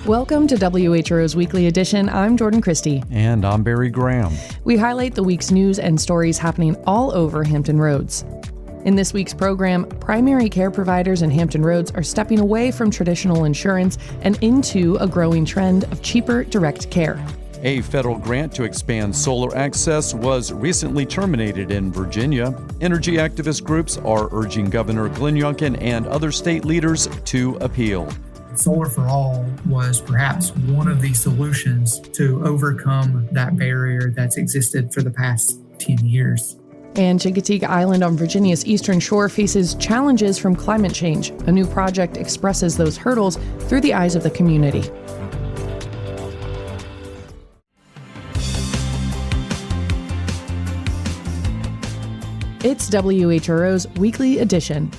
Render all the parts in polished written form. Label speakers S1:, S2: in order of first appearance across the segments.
S1: Welcome to WHRO's Weekly Edition. I'm Jordan Christie.
S2: And I'm Barry Graham.
S1: We highlight the week's news and stories happening all over Hampton Roads. In this week's program, primary care providers in Hampton Roads are stepping away from traditional insurance and into a growing trend of cheaper direct care.
S2: A federal grant to expand solar access was recently terminated in Virginia. Energy activist groups are urging Governor Glenn Youngkin and other state leaders to appeal.
S3: Solar for All was perhaps one of the solutions to overcome that barrier that's existed for the past 10 years.
S1: And Chincoteague Island on Virginia's eastern shore faces challenges from climate change. A new project expresses those hurdles through the eyes of the community. It's WHRO's Weekly Edition.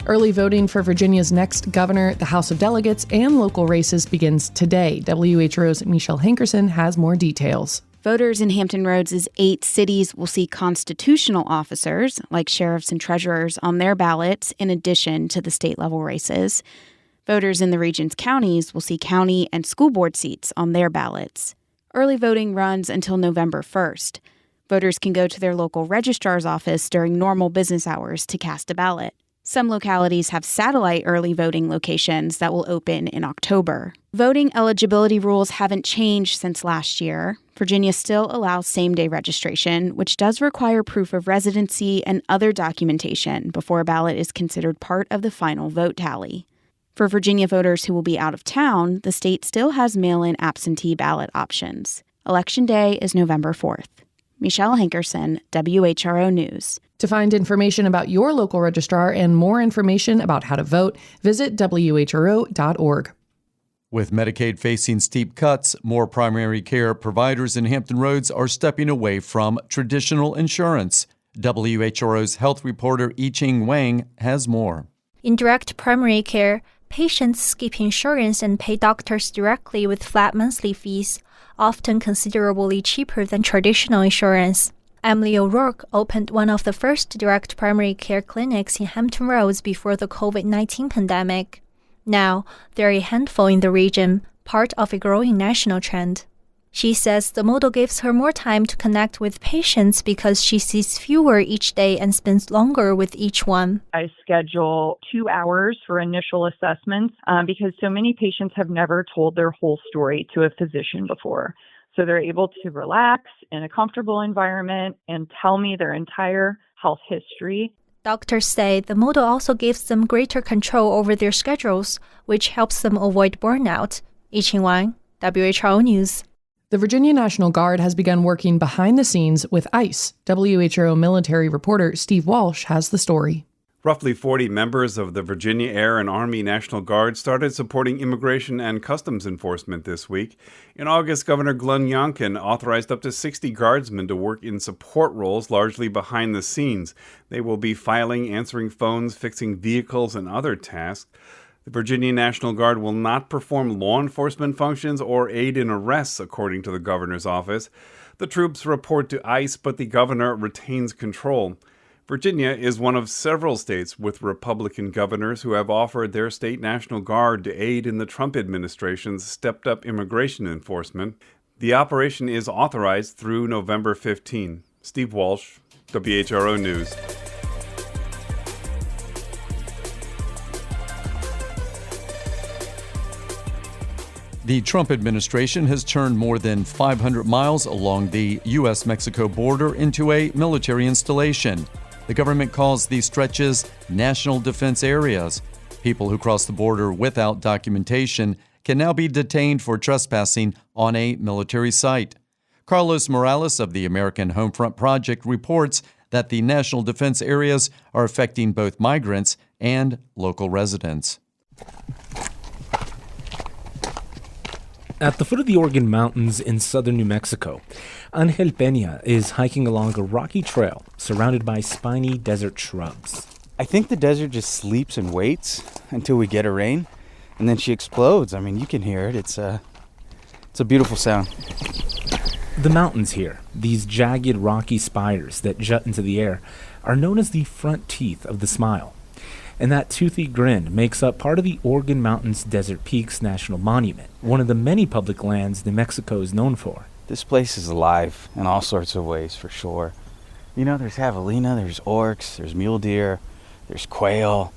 S1: Early voting for Virginia's next governor, the House of Delegates, and local races begins today. WHRO's Michelle Hankerson has more details.
S4: Voters in Hampton Roads' 8 cities will see constitutional officers, like sheriffs and treasurers, on their ballots in addition to the state-level races. Voters in the region's counties will see county and school board seats on their ballots. Early voting runs until November 1st. Voters can go to their local registrar's office during normal business hours to cast a ballot. Some localities have satellite early voting locations that will open in October. Voting eligibility rules haven't changed since last year. Virginia still allows same-day registration, which does require proof of residency and other documentation before a ballot is considered part of the final vote tally. For Virginia voters who will be out of town, the state still has mail-in absentee ballot options. Election Day is November 4th. Michelle Hankerson, WHRO News.
S1: To find information about your local registrar and more information about how to vote, visit WHRO.org.
S2: With Medicaid facing steep cuts, more primary care providers in Hampton Roads are stepping away from traditional insurance. WHRO's health reporter I-Ching Wang has more.
S5: In direct primary care, patients skip insurance and pay doctors directly with flat monthly fees, often considerably cheaper than traditional insurance. Emily O'Rourke opened one of the first direct primary care clinics in Hampton Roads before the COVID-19 pandemic. Now, there are a handful in the region, part of a growing national trend. She says the model gives her more time to connect with patients because she sees fewer each day and spends longer with each one.
S6: I schedule 2 hours for initial assessments because so many patients have never told their whole story to a physician before. So they're able to relax in a comfortable environment and tell me their entire health history.
S5: Doctors say the model also gives them greater control over their schedules, which helps them avoid burnout. I-Ching Wang, WHRO News.
S1: The Virginia National Guard has begun working behind the scenes with ICE. WHRO military reporter Steve Walsh has the story.
S7: Roughly 40 members of the Virginia Air and Army National Guard started supporting immigration and customs enforcement this week. In August, Governor Glenn Youngkin authorized up to 60 guardsmen to work in support roles, largely behind the scenes. They will be filing, answering phones, fixing vehicles, and other tasks. The Virginia National Guard will not perform law enforcement functions or aid in arrests, according to the governor's office. The troops report to ICE, but the governor retains control. Virginia is one of several states with Republican governors who have offered their state National Guard to aid in the Trump administration's stepped-up immigration enforcement. The operation is authorized through November 15. Steve Walsh, WHRO News.
S2: The Trump administration has turned more than 500 miles along the U.S.-Mexico border into a military installation. The government calls these stretches national defense areas. People who cross the border without documentation can now be detained for trespassing on a military site. Carlos Morales of the American Homefront Project reports that the national defense areas are affecting both migrants and local residents.
S8: At the foot of the Organ Mountains in southern New Mexico, Angel Peña is hiking along a rocky trail surrounded by spiny desert shrubs.
S9: I think the desert just sleeps and waits until we get a rain, and then she explodes. I mean, you can hear it. It's a beautiful sound.
S8: The mountains here, these jagged rocky spires that jut into the air, are known as the front teeth of the smile. And that toothy grin makes up part of the Organ Mountains Desert Peaks National Monument, one of the many public lands New Mexico is known for.
S9: This place is alive in all sorts of ways, for sure. You know, there's javelina, there's oryx, there's mule deer, there's quail.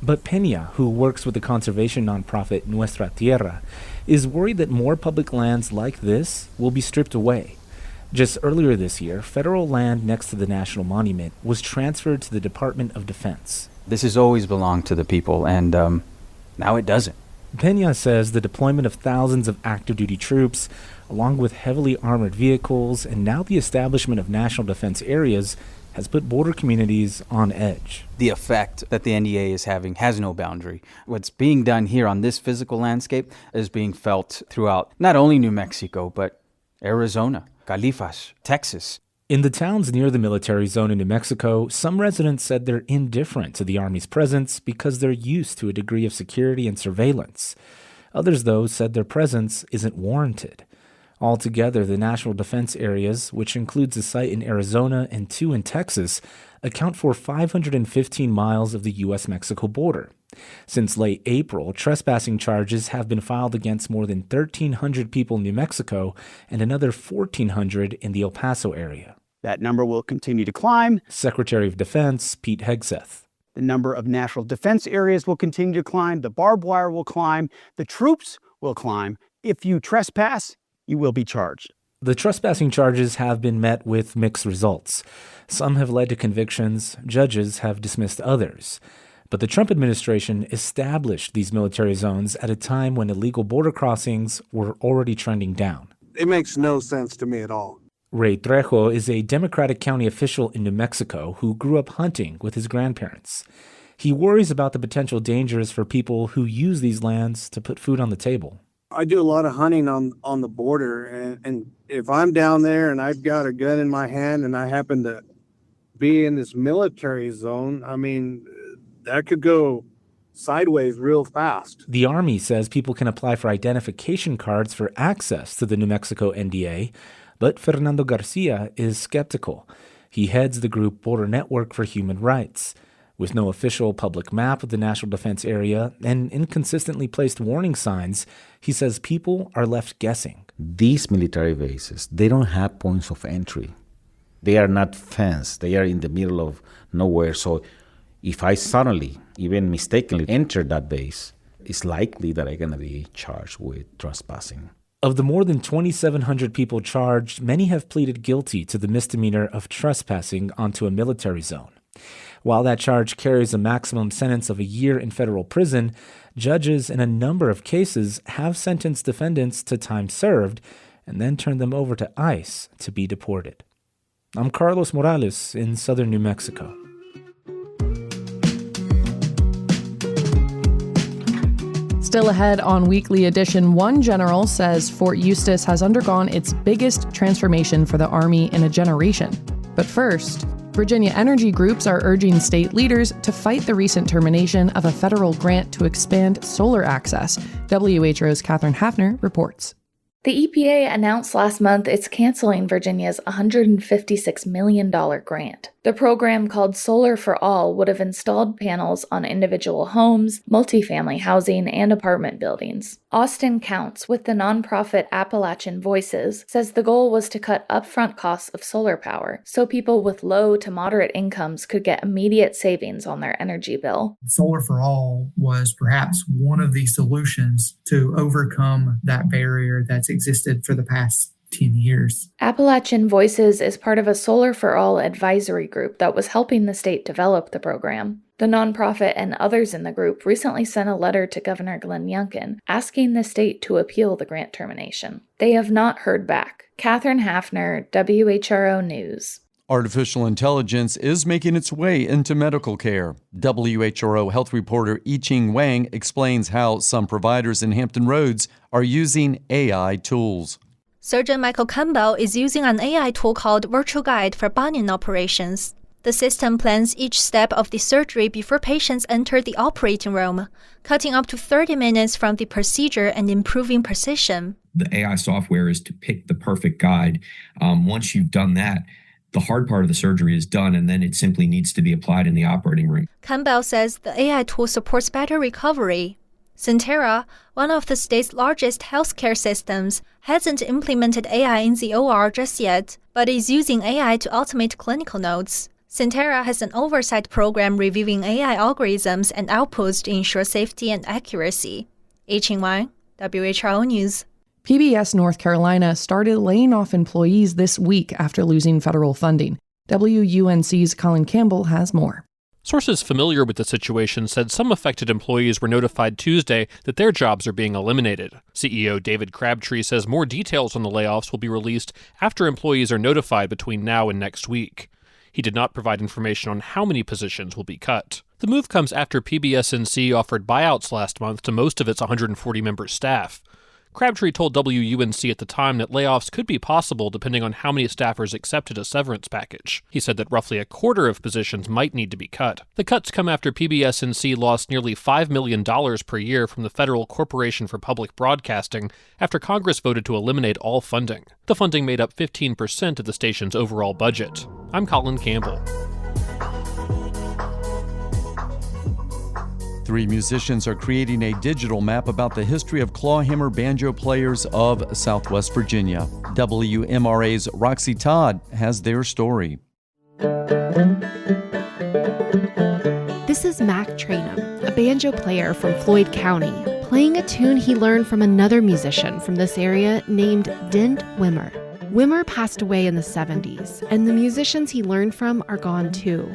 S8: But Peña, who works with the conservation nonprofit Nuestra Tierra, is worried that more public lands like this will be stripped away. Just earlier this year, federal land next to the National Monument was transferred to the Department of Defense.
S9: This has always belonged to the people, and now it doesn't.
S8: Peña says the deployment of thousands of active-duty troops, along with heavily armored vehicles, and now the establishment of national defense areas, has put border communities on edge.
S9: The effect that the NDA is having has no boundary. What's being done here on this physical landscape is being felt throughout not only New Mexico, but Arizona, Califas, Texas.
S8: In the towns near the military zone in New Mexico, some residents said they're indifferent to the Army's presence because they're used to a degree of security and surveillance. Others, though, said their presence isn't warranted. Altogether, the national defense areas, which includes a site in Arizona and 2 in Texas, account for 515 miles of the U.S.-Mexico border. Since late April, trespassing charges have been filed against more than 1,300 people in New Mexico and another 1,400 in the El Paso area.
S10: That number will continue to climb.
S8: Secretary of Defense Pete Hegseth.
S10: The number of national defense areas will continue to climb. The barbed wire will climb. The troops will climb. If you trespass, you will be charged.
S8: The trespassing charges have been met with mixed results. Some have led to convictions. Judges have dismissed others. But the Trump administration established these military zones at a time when illegal border crossings were already trending down.
S11: It makes no sense to me at all.
S8: Ray Trejo is a Democratic county official in New Mexico who grew up hunting with his grandparents. He worries about the potential dangers for people who use these lands to put food on the table.
S11: I do a lot of hunting on the border, and if I'm down there and I've got a gun in my hand and I happen to be in this military zone, I mean, that could go sideways real fast.
S8: The Army says people can apply for identification cards for access to the New Mexico NDA, but Fernando Garcia is skeptical. He heads the group Border Network for Human Rights. With no official public map of the National Defense Area and inconsistently placed warning signs, he says people are left guessing.
S12: These military bases, they don't have points of entry. They are not fenced. They are in the middle of nowhere. So if I suddenly, even mistakenly, enter that base, it's likely that I'm going to be charged with trespassing.
S8: Of the more than 2,700 people charged, many have pleaded guilty to the misdemeanor of trespassing onto a military zone. While that charge carries a maximum sentence of a year in federal prison, judges in a number of cases have sentenced defendants to time served and then turned them over to ICE to be deported. I'm Carlos Morales in southern New Mexico.
S1: Still ahead on Weekly Edition, one general says Fort Eustis has undergone its biggest transformation for the Army in a generation. But first, Virginia energy groups are urging state leaders to fight the recent termination of a federal grant to expand solar access. WHRO's Catherine Hafner reports.
S13: The EPA announced last month it's canceling Virginia's $156 million grant. The program, called Solar for All, would have installed panels on individual homes, multifamily housing, and apartment buildings. Austin Counts, with the nonprofit Appalachian Voices, says the goal was to cut upfront costs of solar power so people with low to moderate incomes could get immediate savings on their energy bill.
S3: Solar for All was perhaps one of the solutions to overcome that barrier that's existed for the past 10 years.
S13: Appalachian Voices is part of a Solar for All advisory group that was helping the state develop the program. The nonprofit and others in the group recently sent a letter to Governor Glenn Youngkin asking the state to appeal the grant termination. They have not heard back. Catherine Hafner, WHRO News.
S2: Artificial intelligence is making its way into medical care. WHRO health reporter Yiqing Wang explains how some providers in Hampton Roads are using AI tools.
S5: Surgeon Michael Campbell is using an AI tool called Virtual Guide for bunion operations. The system plans each step of the surgery before patients enter the operating room, cutting up to 30 minutes from the procedure and improving precision.
S14: The AI software is to pick the perfect guide. Once you've done that, The hard part of the surgery is done, and then it simply needs to be applied in the operating room.
S5: Campbell says the AI tool supports better recovery. Centera, one of the state's largest healthcare systems, hasn't implemented AI in the OR just yet, but is using AI to automate clinical notes. Centera has an oversight program reviewing AI algorithms and outputs to ensure safety and accuracy. Qingwan, WHRO News.
S1: PBS North Carolina started laying off employees this week after losing federal funding. WUNC's Colin Campbell has more.
S15: Sources familiar with the situation said some affected employees were notified Tuesday that their jobs are being eliminated. CEO David Crabtree says more details on the layoffs will be released after employees are notified between now and next week. He did not provide information on how many positions will be cut. The move comes after PBSNC offered buyouts last month to most of its 140-member staff. Crabtree told WUNC at the time that layoffs could be possible depending on how many staffers accepted a severance package. He said that roughly a quarter of positions might need to be cut. The cuts come after PBSNC lost nearly $5 million per year from the Federal Corporation for Public Broadcasting after Congress voted to eliminate all funding. The funding made up 15% of the station's overall budget. I'm Colin Campbell.
S2: 3 musicians are creating a digital map about the history of clawhammer banjo players of Southwest Virginia. WMRA's Roxy Todd has their story.
S16: This is Mac Trainum, a banjo player from Floyd County, playing a tune he learned from another musician from this area named Dent Wimmer. Wimmer passed away in the 70s, and the musicians he learned from are gone too.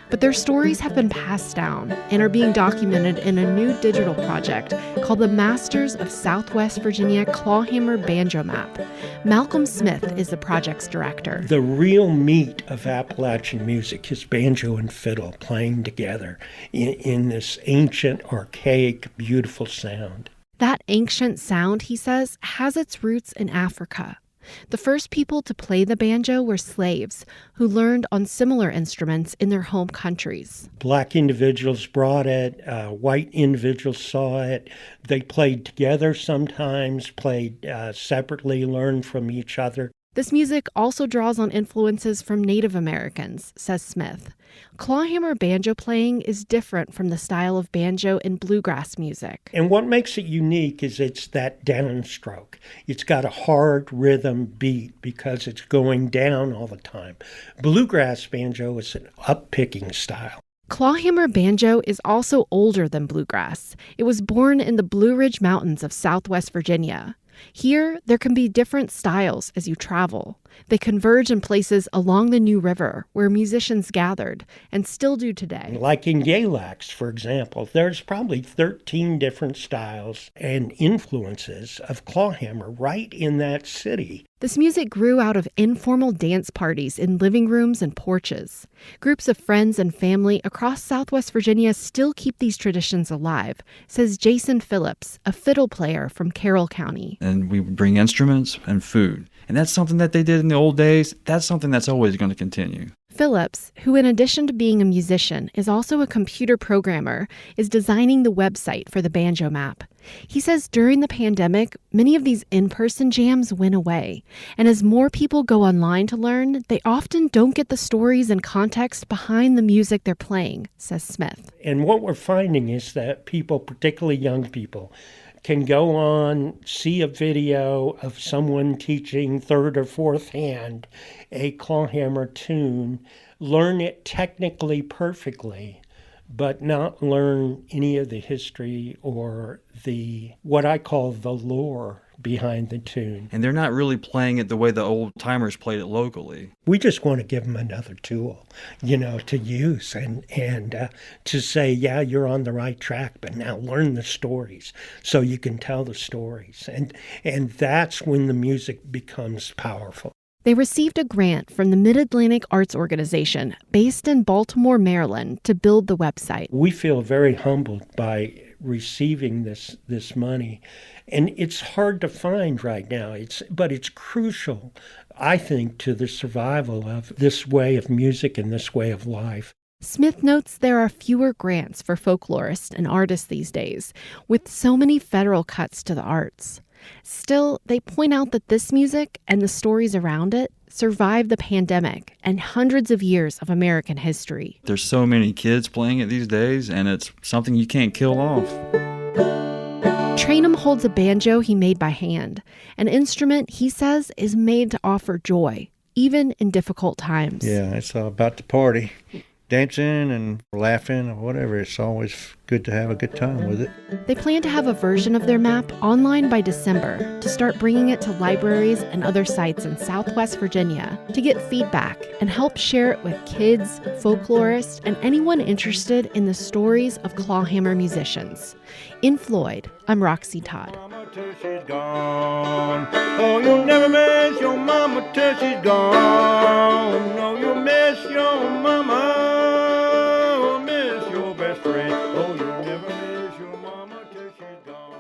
S16: But their stories have been passed down and are being documented in a new digital project called the Masters of Southwest Virginia Clawhammer Banjo Map. Malcolm Smith is the project's director.
S17: The real meat of Appalachian music is banjo and fiddle playing together in this ancient, archaic, beautiful sound.
S16: That ancient sound, he says, has its roots in Africa. The first people to play the banjo were slaves who learned on similar instruments in their home countries.
S17: Black individuals brought it, white individuals saw it. They played together sometimes, played separately, learned from each other.
S16: This music also draws on influences from Native Americans, says Smith. Clawhammer banjo playing is different from the style of banjo in bluegrass music.
S17: And what makes it unique is it's that downstroke. It's got a hard rhythm beat because it's going down all the time. Bluegrass banjo is an up-picking style.
S16: Clawhammer banjo is also older than bluegrass. It was born in the Blue Ridge Mountains of Southwest Virginia. Here, there can be different styles as you travel. They converge in places along the New River where musicians gathered and still do today.
S17: Like in Galax, for example, there's probably 13 different styles and influences of clawhammer right in that city.
S16: This music grew out of informal dance parties in living rooms and porches. Groups of friends and family across Southwest Virginia still keep these traditions alive, says Jason Phillips, a fiddle player from Carroll County.
S18: And we bring instruments and food. And that's something that they did in the old days. That's something that's always going to continue.
S16: Phillips, who in addition to being a musician is also a computer programmer, is designing the website for the banjo map. He says during the pandemic, many of these in-person jams went away. And as more people go online to learn, they often don't get the stories and context behind the music they're playing, says Smith.
S17: And what we're finding is that people, particularly young people, can go on, see a video of someone teaching third or fourth hand a clawhammer tune, learn it technically perfectly, but not learn any of the history or the, what I call the lore behind the tune.
S18: And they're not really playing it the way the old timers played it locally.
S17: We just want to give them another tool, to use and to say, yeah, you're on the right track, but now learn the stories so you can tell the stories. And that's when the music becomes powerful.
S16: They received a grant from the Mid-Atlantic Arts Organization based in Baltimore, Maryland, to build the website.
S17: We feel very humbled by receiving this money. And it's hard to find right now, but it's crucial, I think, to the survival of this way of music and this way of life.
S16: Smith notes there are fewer grants for folklorists and artists these days, with so many federal cuts to the arts. Still, they point out that this music and the stories around it survived the pandemic and hundreds of years of American history.
S18: There's so many kids playing it these days, and it's something you can't kill off.
S16: Trainum holds a banjo he made by hand, an instrument he says is made to offer joy, even in difficult times.
S19: Yeah, it's all about the party. Dancing and laughing or whatever. It's always good to have a good time with it.
S16: They plan to have a version of their map online by December to start bringing it to libraries and other sites in Southwest Virginia to get feedback and help share it with kids, folklorists, and anyone interested in the stories of clawhammer musicians. In Floyd, I'm Roxy Todd.
S19: Oh, you'll never miss your mama till she's gone. No, you'll miss your mama. Miss your best friend. Oh, you'll never miss your mama till she's gone.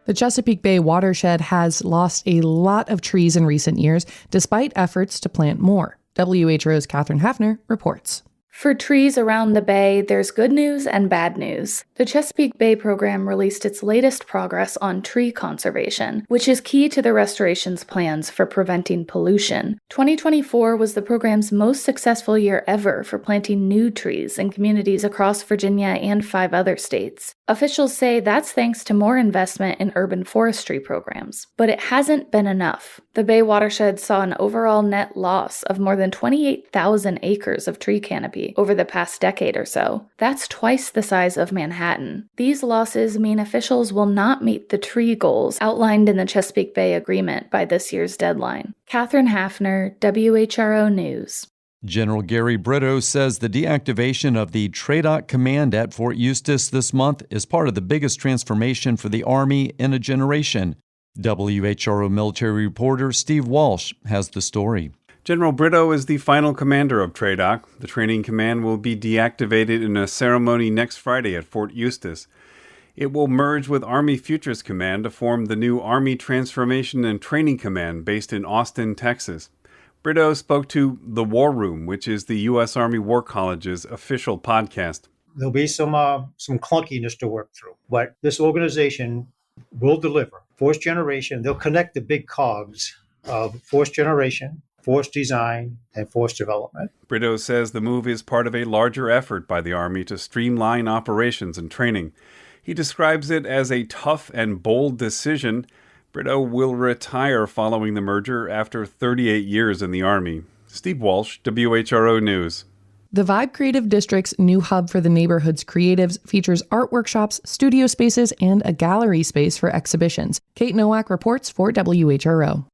S1: The Chesapeake Bay watershed has lost a lot of trees in recent years, despite efforts to plant more. WHRO's Catherine Hafner reports.
S13: For trees around the bay, there's good news and bad news. The Chesapeake Bay program released its latest progress on tree conservation, which is key to the restoration's plans for preventing pollution. 2024 was the program's most successful year ever for planting new trees in communities across Virginia and 5 other states. Officials say that's thanks to more investment in urban forestry programs. But it hasn't been enough. The Bay watershed saw an overall net loss of more than 28,000 acres of tree canopy over the past decade or so. That's twice the size of Manhattan. These losses mean officials will not meet the tree goals outlined in the Chesapeake Bay Agreement by this year's deadline. Catherine Hafner, WHRO News.
S2: General Gary Brito says the deactivation of the TRADOC command at Fort Eustis this month is part of the biggest transformation for the Army in a generation. WHRO military reporter Steve Walsh has the story.
S7: General Brito is the final commander of TRADOC. The training command will be deactivated in a ceremony next Friday at Fort Eustis. It will merge with Army Futures Command to form the new Army Transformation and Training Command based in Austin, Texas. Brito spoke to The War Room, which is the U.S. Army War College's official podcast.
S20: There'll be some clunkiness to work through, but this organization will deliver. Force generation, they'll connect the big cogs of force generation, force design, and force development.
S7: Brito says the move is part of a larger effort by the Army to streamline operations and training. He describes it as a tough and bold decision. Brito will retire following the merger after 38 years in the Army. Steve Walsh, WHRO News.
S1: The Vibe Creative District's new hub for the neighborhood's creatives features art workshops, studio spaces, and a gallery space for exhibitions. Kate Nowak reports for WHRO.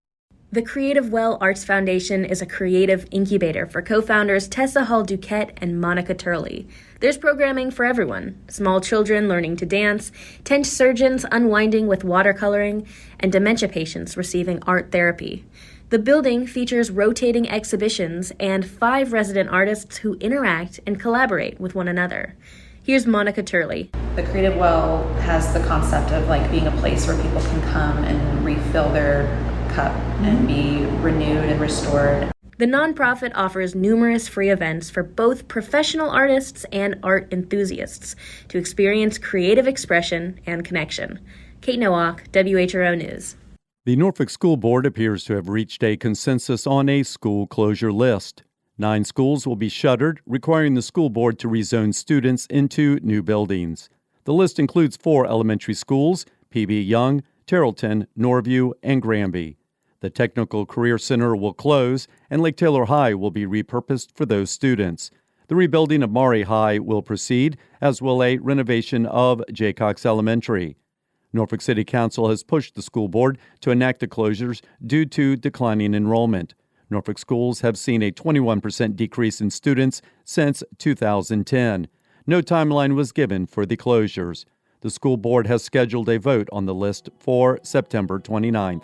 S21: The Creative Well Arts Foundation is a creative incubator for co-founders Tessa Hall-Duquette and Monica Turley. There's programming for everyone: small children learning to dance, tense surgeons unwinding with watercoloring, and dementia patients receiving art therapy. The building features rotating exhibitions and 5 resident artists who interact and collaborate with one another. Here's Monica Turley.
S22: The Creative Well has the concept of being a place where people can come and refill their cup and be renewed and restored.
S21: The nonprofit offers numerous free events for both professional artists and art enthusiasts to experience creative expression and connection. Kate Nowak, WHRO News.
S2: The Norfolk School Board appears to have reached a consensus on a school closure list. 9 schools will be shuttered, requiring the school board to rezone students into new buildings. The list includes 4 elementary schools: PB Young, Terrellton, Norview, and Granby. The Technical Career Center will close, and Lake Taylor High will be repurposed for those students. The rebuilding of Maury High will proceed, as will a renovation of Jaycox Elementary. Norfolk City Council has pushed the school board to enact the closures due to declining enrollment. Norfolk schools have seen a 21% decrease in students since 2010. No timeline was given for the closures. The school board has scheduled a vote on the list for September 29th.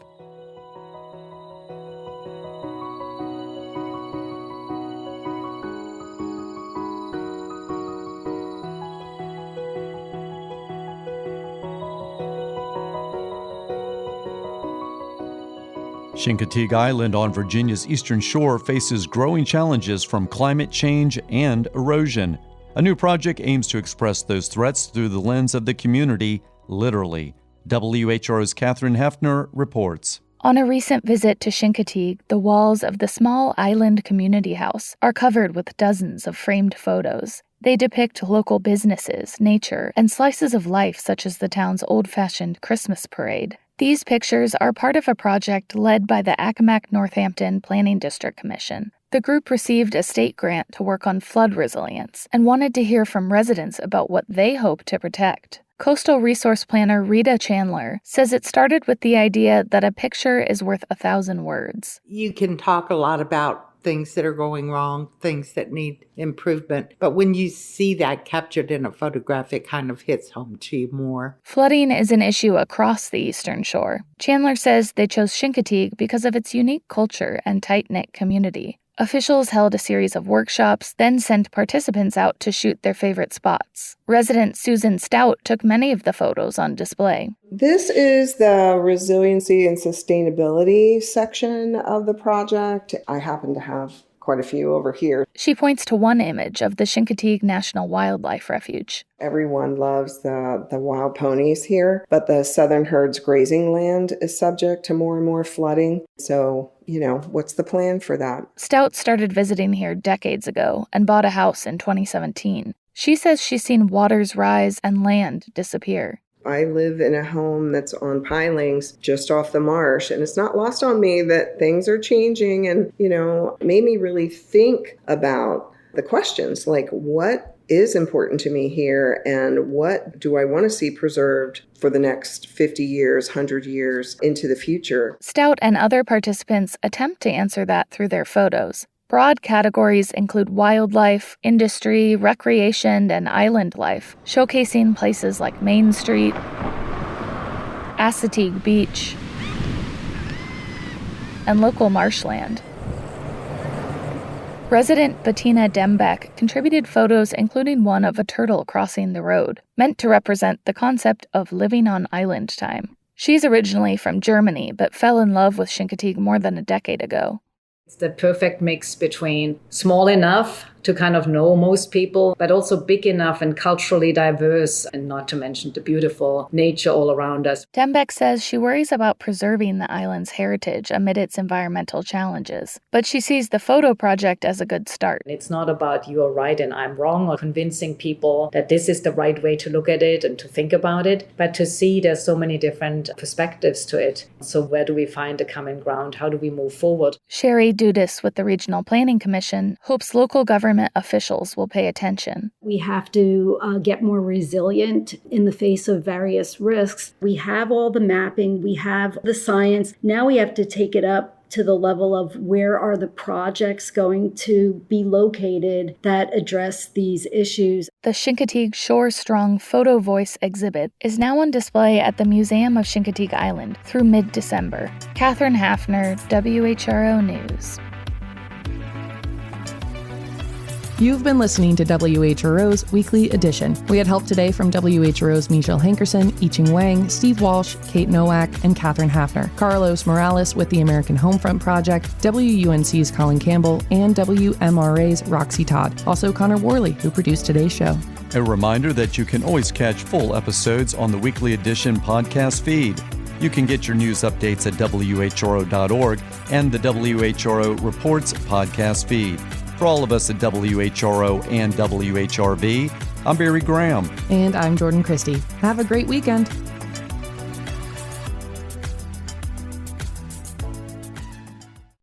S2: Chincoteague Island on Virginia's eastern shore faces growing challenges from climate change and erosion. A new project aims to express those threats through the lens of the community, literally. WHRO's Catherine Hefner reports.
S5: On a recent visit to Chincoteague, the walls of the small island community house are covered with dozens of framed photos. They depict local businesses, nature, and slices of life such as the town's old-fashioned Christmas parade. These pictures are part of a project led by the Accomack Northampton Planning District Commission. The group received a state grant to work on flood resilience and wanted to hear from residents about what they hope to protect. Coastal resource planner Rita Chandler says it started with the idea that a picture is worth 1,000 words.
S4: You can talk a lot about things that are going wrong, things that need improvement, but when you see that captured in a photograph, it kind of hits home to you more.
S5: Flooding is an issue across the Eastern Shore. Chandler says they chose Chincoteague because of its unique culture and tight-knit community. Officials held a series of workshops, then sent participants out to shoot their favorite spots. Resident Susan Stout took many of the photos on display.
S6: This is the resiliency and sustainability section of the project. I happen to have quite a few over here.
S5: She points to one image of the Chincoteague National Wildlife Refuge.
S6: Everyone loves the wild ponies here, but the southern herd's grazing land is subject to more and more flooding. So, what's the plan for that?
S5: Stout started visiting here decades ago and bought a house in 2017. She says she's seen waters rise and land disappear.
S6: I live in a home that's on pilings just off the marsh, and it's not lost on me that things are changing and, made me really think about the questions like what is important to me here and what do I want to see preserved for the next 50 years, 100 years into the future.
S5: Stout and other participants attempt to answer that through their photos. Broad categories include wildlife, industry, recreation, and island life, showcasing places like Main Street, Assateague Beach, and local marshland. Resident Bettina Dembeck contributed photos including one of a turtle crossing the road, meant to represent the concept of living on island time. She's originally from Germany, but fell in love with Chincoteague more than a decade ago.
S23: It's the perfect mix between small enough to kind of know most people, but also big enough and culturally diverse, and not to mention the beautiful nature all around us.
S5: Dembeck says she worries about preserving the island's heritage amid its environmental challenges, but she sees the photo project as a good start.
S23: It's not about you are right and I'm wrong or convincing people that this is the right way to look at it and to think about it, but to see there's so many different perspectives to it. So where do we find a common ground? How do we move forward?
S5: Sherry Dudis with the Regional Planning Commission hopes local government officials will pay attention.
S24: We have to get more resilient in the face of various risks. We have all the mapping, we have the science. Now we have to take it up to the level of where are the projects going to be located that address these issues.
S5: The Chincoteague Shore Strong Photo Voice exhibit is now on display at the Museum of Chincoteague Island through mid-December. Catherine Hafner, WHRO News.
S1: You've been listening to WHRO's Weekly Edition. We had help today from WHRO's Michelle Hankerson, Yi-Ching Wang, Steve Walsh, Kate Nowak, and Catherine Hafner, Carlos Morales with the American Homefront Project, WUNC's Colin Campbell, and WMRA's Roxy Todd. Also Connor Worley, who produced today's show.
S2: A reminder that you can always catch full episodes on the Weekly Edition podcast feed. You can get your news updates at WHRO.org and the WHRO Reports podcast feed. For all of us at WHRO and WHRB, I'm Barry Graham.
S1: And I'm Jordan Christie. Have a great weekend.